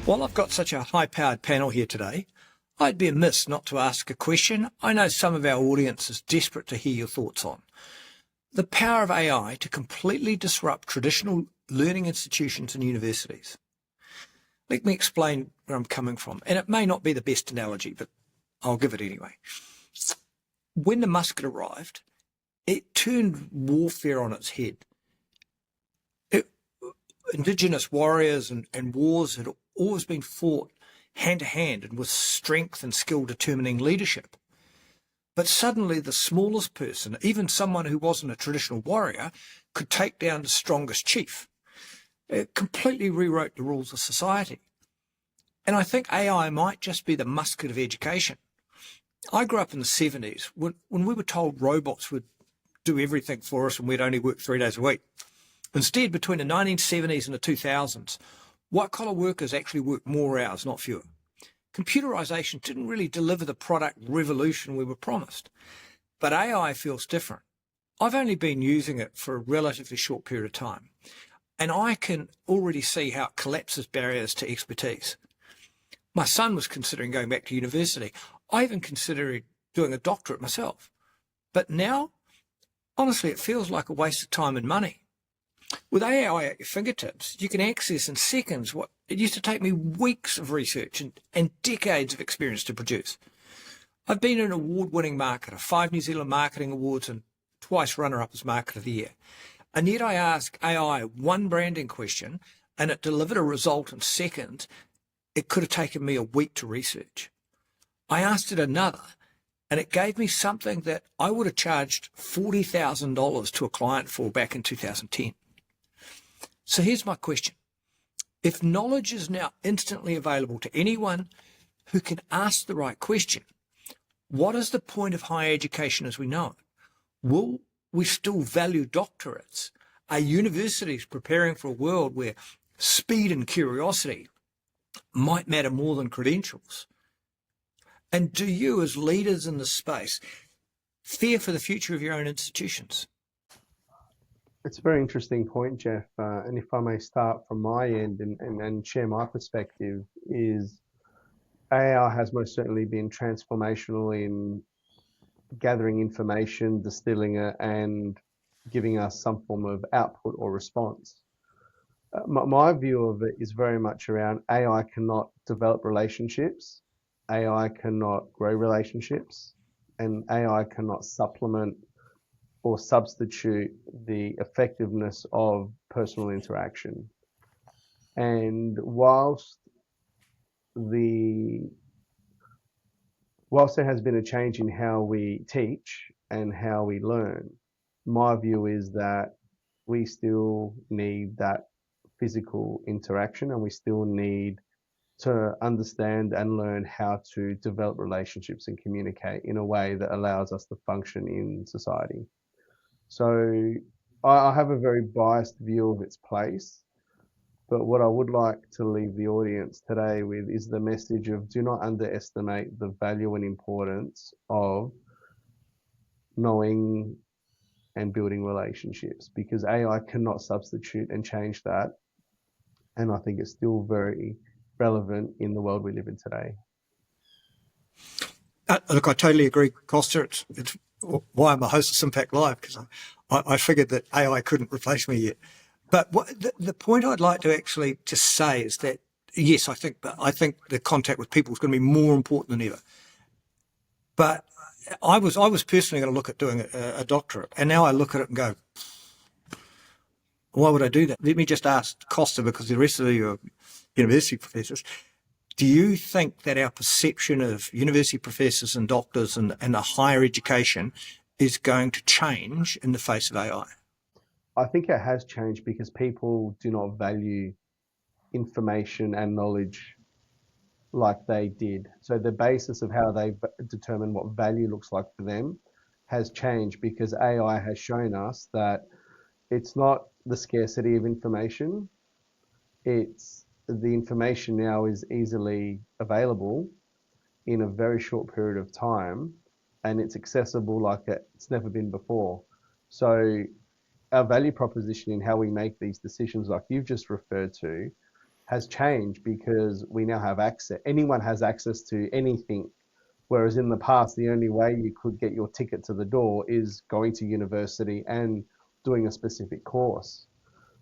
While I've got such a high-powered panel here today, I'd be amiss not to ask a question I know some of our audience is desperate to hear your thoughts on. The power of AI to completely disrupt traditional learning institutions and universities. Let me explain where I'm coming from, and it may not be the best analogy, but I'll give it anyway. When the musket arrived, it turned warfare on its head. Indigenous warriors and wars had always been fought hand to hand and with strength and skill determining leadership. But suddenly the smallest person, even someone who wasn't a traditional warrior, could take down the strongest chief. It completely rewrote the rules of society. And I think AI might just be the musket of education. I grew up in the 70s when we were told robots would do everything for us and we'd only work 3 days a week. Instead, between the 1970s and the 2000s, white-collar workers actually worked more hours, not fewer. Computerization didn't really deliver the product revolution we were promised. But AI feels different. I've only been using it for a relatively short period of time, and I can already see how it collapses barriers to expertise. My son was considering going back to university. I even considered doing a doctorate myself. But now, honestly, it feels like a waste of time and money. With AI at your fingertips, you can access in seconds what it used to take me weeks of research and decades of experience to produce. I've been an award-winning marketer, 5 New Zealand Marketing Awards and twice runner-up as Marketer of the Year. And yet I asked AI one branding question and it delivered a result in seconds. It could have taken me a week to research. I asked it another and it gave me something that I would have charged $40,000 to a client for back in 2010. So here's my question. If knowledge is now instantly available to anyone who can ask the right question, what is the point of higher education as we know it? Will we still value doctorates? Are universities preparing for a world where speed and curiosity might matter more than credentials? And do you, as leaders in this space, fear for the future of your own institutions? It's a very interesting point, Geoff. And if I may start from my end and share my perspective, is AI has most certainly been transformational in gathering information, distilling it, and giving us some form of output or response. My view of it is very much around AI cannot develop relationships, AI cannot grow relationships, and AI cannot supplement or substitute the effectiveness of personal interaction. And whilst there has been a change in how we teach and how we learn, my view is that we still need that physical interaction and we still need to understand and learn how to develop relationships and communicate in a way that allows us to function in society. So I have a very biased view of its place, but what I would like to leave the audience today with is the message of do not underestimate the value and importance of knowing and building relationships, because AI cannot substitute and change that. And I think it's still very relevant in the world we live in today. Look, I totally agree, Costa. It's why I'm a host of SIM-PAC Live, because I figured that AI couldn't replace me yet. But the point I'd like to actually just say is that, yes, I think the contact with people is going to be more important than ever. But I was personally going to look at doing a doctorate, and now I look at it and go, why would I do that? Let me just ask Costa, because the rest of you are university professors. Do you think that our perception of university professors and doctors and the higher education is going to change in the face of AI? I think it has changed because people do not value information and knowledge like they did. So the basis of how they determine what value looks like for them has changed because AI has shown us that it's not the scarcity of information, it's the information now is easily available in a very short period of time, and it's accessible like it's never been before. So our value proposition in how we make these decisions, like you've just referred to, has changed because we now have access. Anyone has access to anything. Whereas in the past, the only way you could get your ticket to the door is going to university and doing a specific course.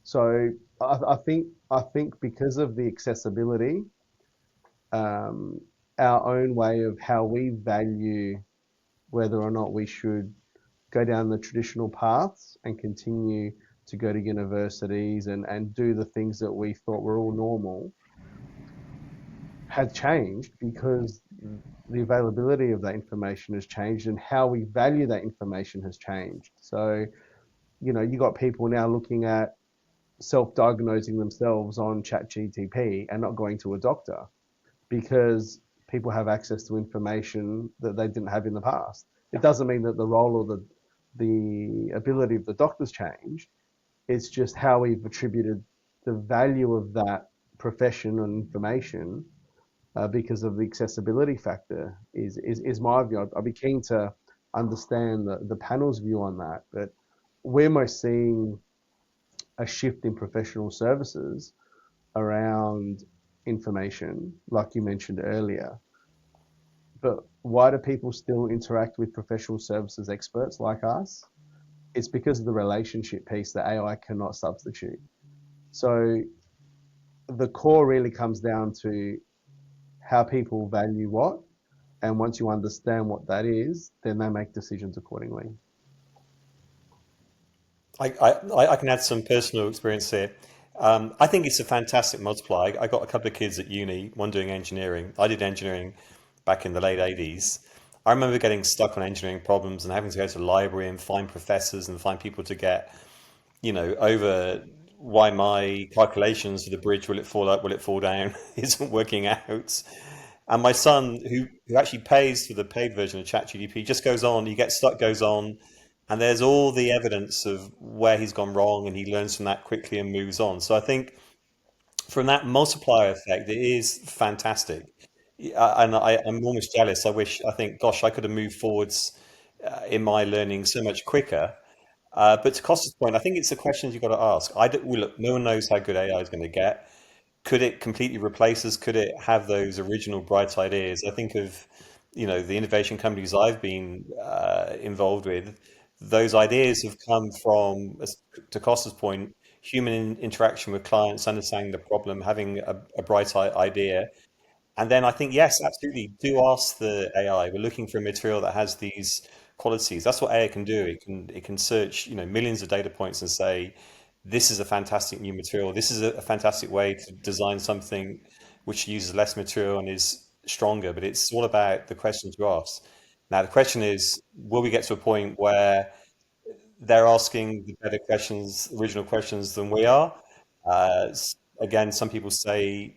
So I think because of the accessibility, um, our own way of how we value whether or not we should go down the traditional paths and continue to go to universities and do the things that we thought were all normal has changed because the availability of that information has changed and how we value that information has changed. So, you got people now looking at self-diagnosing themselves on ChatGTP and not going to a doctor because people have access to information that they didn't have in the past. It doesn't mean that the role or the ability of the doctors changed. It's just how we've attributed the value of that profession and information because of the accessibility factor is my view. I'd be keen to understand the panel's view on that, but we're most seeing a shift in professional services around information, like you mentioned earlier. But why do people still interact with professional services experts like us? It's because of the relationship piece that AI cannot substitute. So the core really comes down to how people value what, and once you understand what that is, then they make decisions accordingly. I can add some personal experience here. I think it's a fantastic multiplier. I got a couple of kids at uni, one doing engineering. I did engineering back in the late 80s. I remember getting stuck on engineering problems and having to go to the library and find professors and find people to get, over why my calculations for the bridge, will it fall up, will it fall down, isn't working out. And my son, who actually pays for the paid version of ChatGPT, just goes on, he gets stuck, goes on, and there's all the evidence of where he's gone wrong, and he learns from that quickly and moves on. So I think from that multiplier effect, it is fantastic. And I'm almost jealous. I think, gosh, I could have moved forwards in my learning so much quicker. But to Costa's point, I think it's the questions you've got to ask. Well, look, no one knows how good AI is going to get. Could it completely replace us? Could it have those original bright ideas? I think of, the innovation companies I've been involved with. Those ideas have come from, to Costa's point, human interaction with clients, understanding the problem, having a bright idea. And then I think, yes, absolutely, do ask the AI. We're looking for a material that has these qualities. That's what AI can do. It can search, millions of data points and say, this is a fantastic new material. This is a fantastic way to design something which uses less material and is stronger. But it's all about the questions you ask. Now, the question is, will we get to a point where they're asking the better questions, original questions than we are? Again, some people say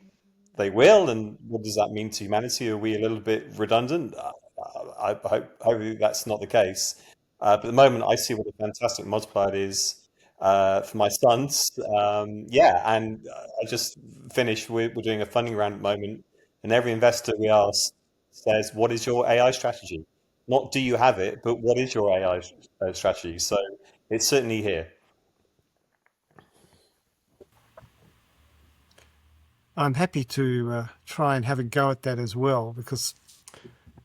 they will, and what does that mean to humanity? Are we a little bit redundant? Hopefully that's not the case. But at the moment, I see what a fantastic multiplier it is for my sons. Yeah, and I just finished. We're doing a funding round at the moment, and every investor we ask says, "What is your AI strategy? Not do you have it, but what is your AI strategy?" So it's certainly here. I'm happy to try and have a go at that as well, because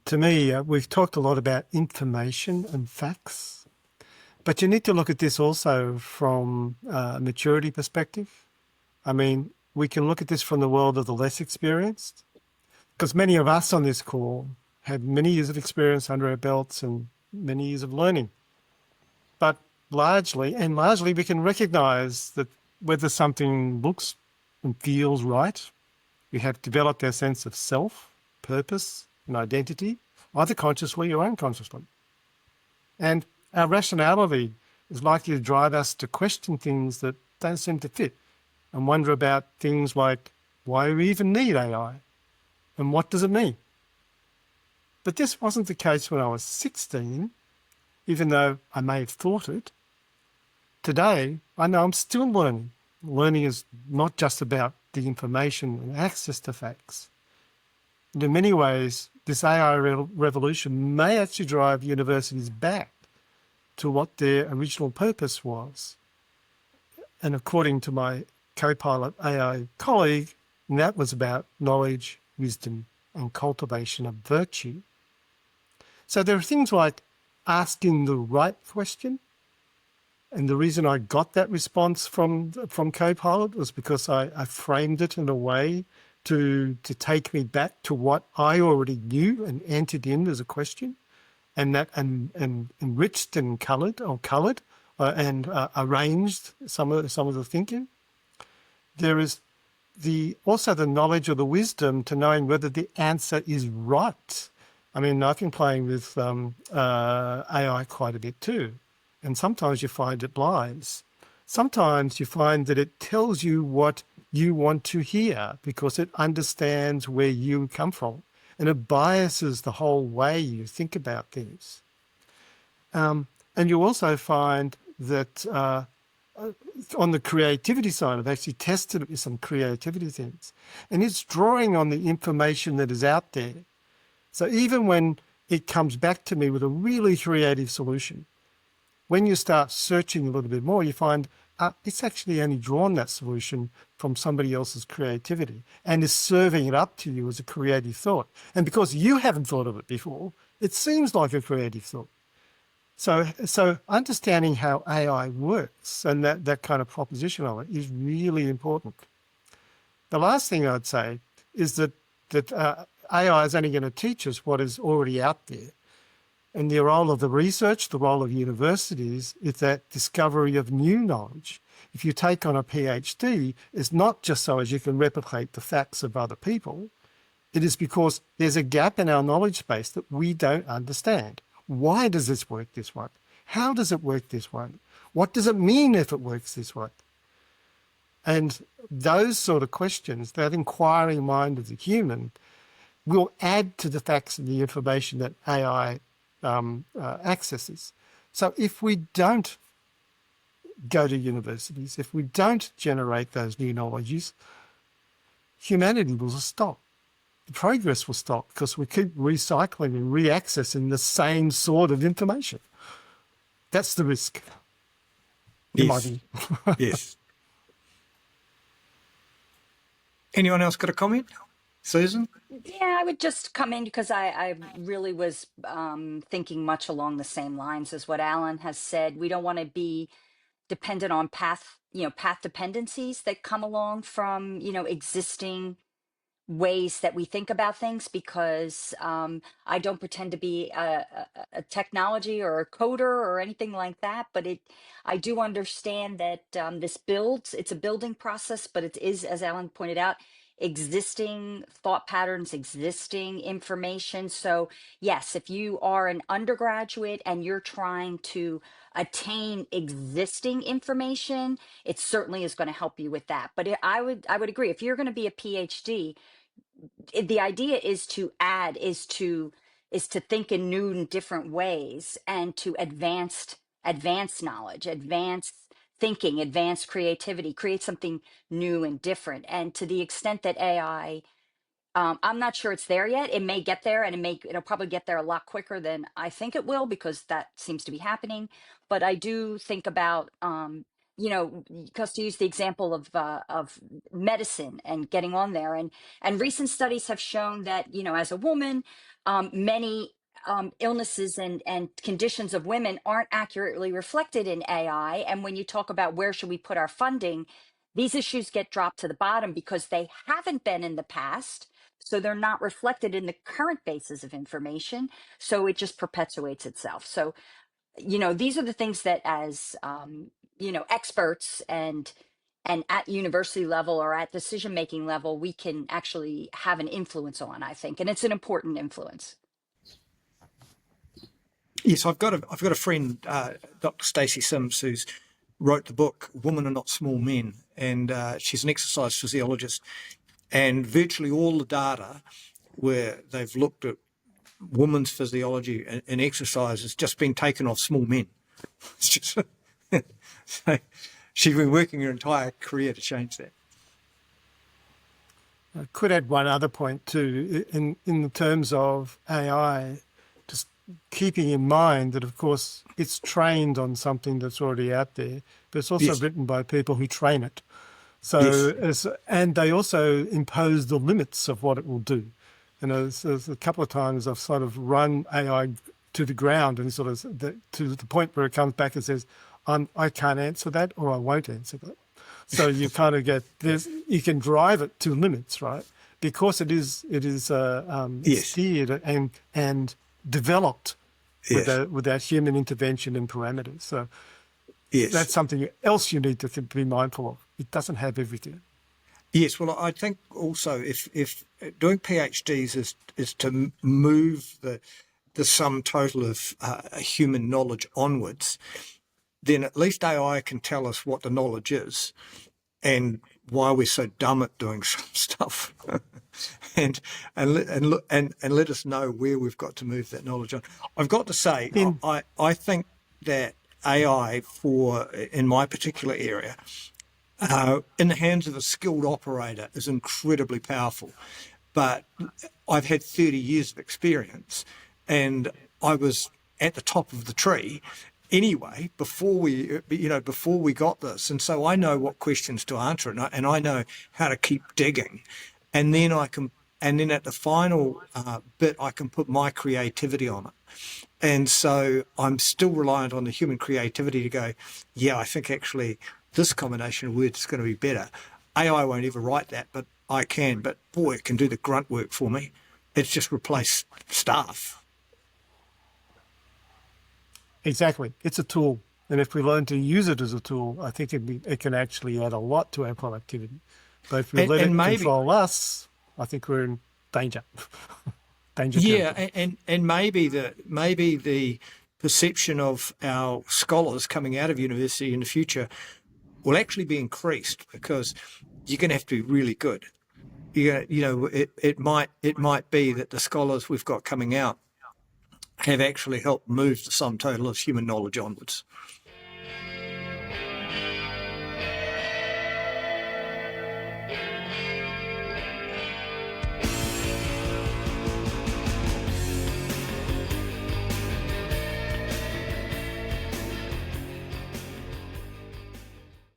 to me, we've talked a lot about information and facts, but you need to look at this also from a maturity perspective. I mean, we can look at this from the world of the less experienced, because many of us on this call have many years of experience under our belts and many years of learning. But largely we can recognize that whether something looks and feels right, we have developed our sense of self, purpose, and identity, either consciously or unconsciously. And our rationality is likely to drive us to question things that don't seem to fit and wonder about things like why we even need AI and what does it mean? But this wasn't the case when I was 16, even though I may have thought it. Today, I know I'm still learning. Learning is not just about the information and access to facts. And in many ways, this AI revolution may actually drive universities back to what their original purpose was. And according to my co-pilot AI colleague, And that was about knowledge, wisdom, and cultivation of virtue. So there are things like asking the right question. And the reason I got that response from Copilot was because I framed it in a way to take me back to what I already knew and entered in as a question, and that and enriched and coloured and arranged some of the thinking. There is also the knowledge or the wisdom to knowing whether the answer is right. I mean, I've been playing with AI quite a bit too, and sometimes you find it lies. Sometimes you find that it tells you what you want to hear because it understands where you come from, and it biases the whole way you think about things. And you also find that on the creativity side, I've actually tested it with some creativity things, and it's drawing on the information that is out there. So even when it comes back to me with a really creative solution, when you start searching a little bit more, you find it's actually only drawn that solution from somebody else's creativity and is serving it up to you as a creative thought. And because you haven't thought of it before, it seems like a creative thought. So understanding how AI works and that kind of proposition of it is really important. The last thing I'd say is that AI is only going to teach us what is already out there. And the role of the research, the role of universities, is that discovery of new knowledge. If you take on a PhD, it's not just so as you can replicate the facts of other people. It is because there's a gap in our knowledge base that we don't understand. Why does this work this way? How does it work this way? What does it mean if it works this way? And those sort of questions, that inquiring mind of the human, will add to the facts and the information that AI accesses. So if we don't go to universities, if we don't generate those new knowledges, humanity will stop. The progress will stop because we keep recycling and reaccessing the same sort of information. That's the risk. Yes. Yes. Anyone else got a comment? Susan? Yeah, I would just come in because I really was thinking much along the same lines as what Alan has said. We don't want to be dependent on path dependencies that come along from, existing ways that we think about things, because I don't pretend to be a technology or a coder or anything like that, but I do understand that it's a building process, but it is, as Alan pointed out, existing thought patterns, existing information. So yes, if you are an undergraduate and you're trying to attain existing information, it certainly is going to help you with that. But I would agree, if you're going to be a PhD, the idea is to add, is to think in new and different ways, and to advance knowledge, advance thinking, advance creativity, create something new and different. And to the extent that AI, I'm not sure it's there yet. It may get there, and it'll probably get there a lot quicker than I think it will, because that seems to be happening. But I do think about, because to use the example of medicine and getting on there, and recent studies have shown that, as a woman, many illnesses and conditions of women aren't accurately reflected in AI. And when you talk about where should we put our funding, these issues get dropped to the bottom because they haven't been in the past. So they're not reflected in the current basis of information. So it just perpetuates itself. So, these are the things that, as, experts and at university level or at decision-making level, we can actually have an influence on, I think. And it's an important influence. Yes, I've got a friend, Dr. Stacey Sims, who's wrote the book "Women Are Not Small Men," and she's an exercise physiologist. And virtually all the data where they've looked at women's physiology and exercise has just been taken off small men. It's just so she's been working her entire career to change that. I could add one other point too, in terms of AI, just keeping in mind that, of course, it's trained on something that's already out there, but it's also Yes. written by people who train it. So, Yes. and they also impose the limits of what it will do. You know, there's a couple of times I've sort of run AI to the ground and sort of to the point where it comes back and says, I can't answer that, or I won't answer that. So you kind of get this. You can drive it to limits, right? Because it is Yes. steered and developed Yes. without human intervention and parameters. So Yes. that's something else you need to be mindful of. It doesn't have everything. Yes, well, I think also if doing PhDs is to move the sum total of human knowledge onwards, then at least AI can tell us what the knowledge is and why we're so dumb at doing some stuff, and let us know where we've got to move that knowledge on. I've got to say, In I think that AI in my particular area, in the hands of a skilled operator is incredibly powerful. But I've had 30 years of experience, and I was at the top of the tree anyway before we got this, and so I know what questions to answer, and I know how to keep digging, and then at the final bit I can put my creativity on it. And so I'm still reliant on the human creativity to go, yeah, I think actually this combination of words is going to be better. AI won't ever write that, but I can. But boy, it can do the grunt work for me. It's just replace staff. Exactly. It's a tool. And if we learn to use it as a tool, I think it can actually add a lot to our productivity. But if we let it control us, I think we're in danger. Danger territory. Yeah, and maybe the perception of our scholars coming out of university in the future will actually be increased, because you're going to have to be really good. It might be that the scholars we've got coming out have actually helped move the sum total of human knowledge onwards.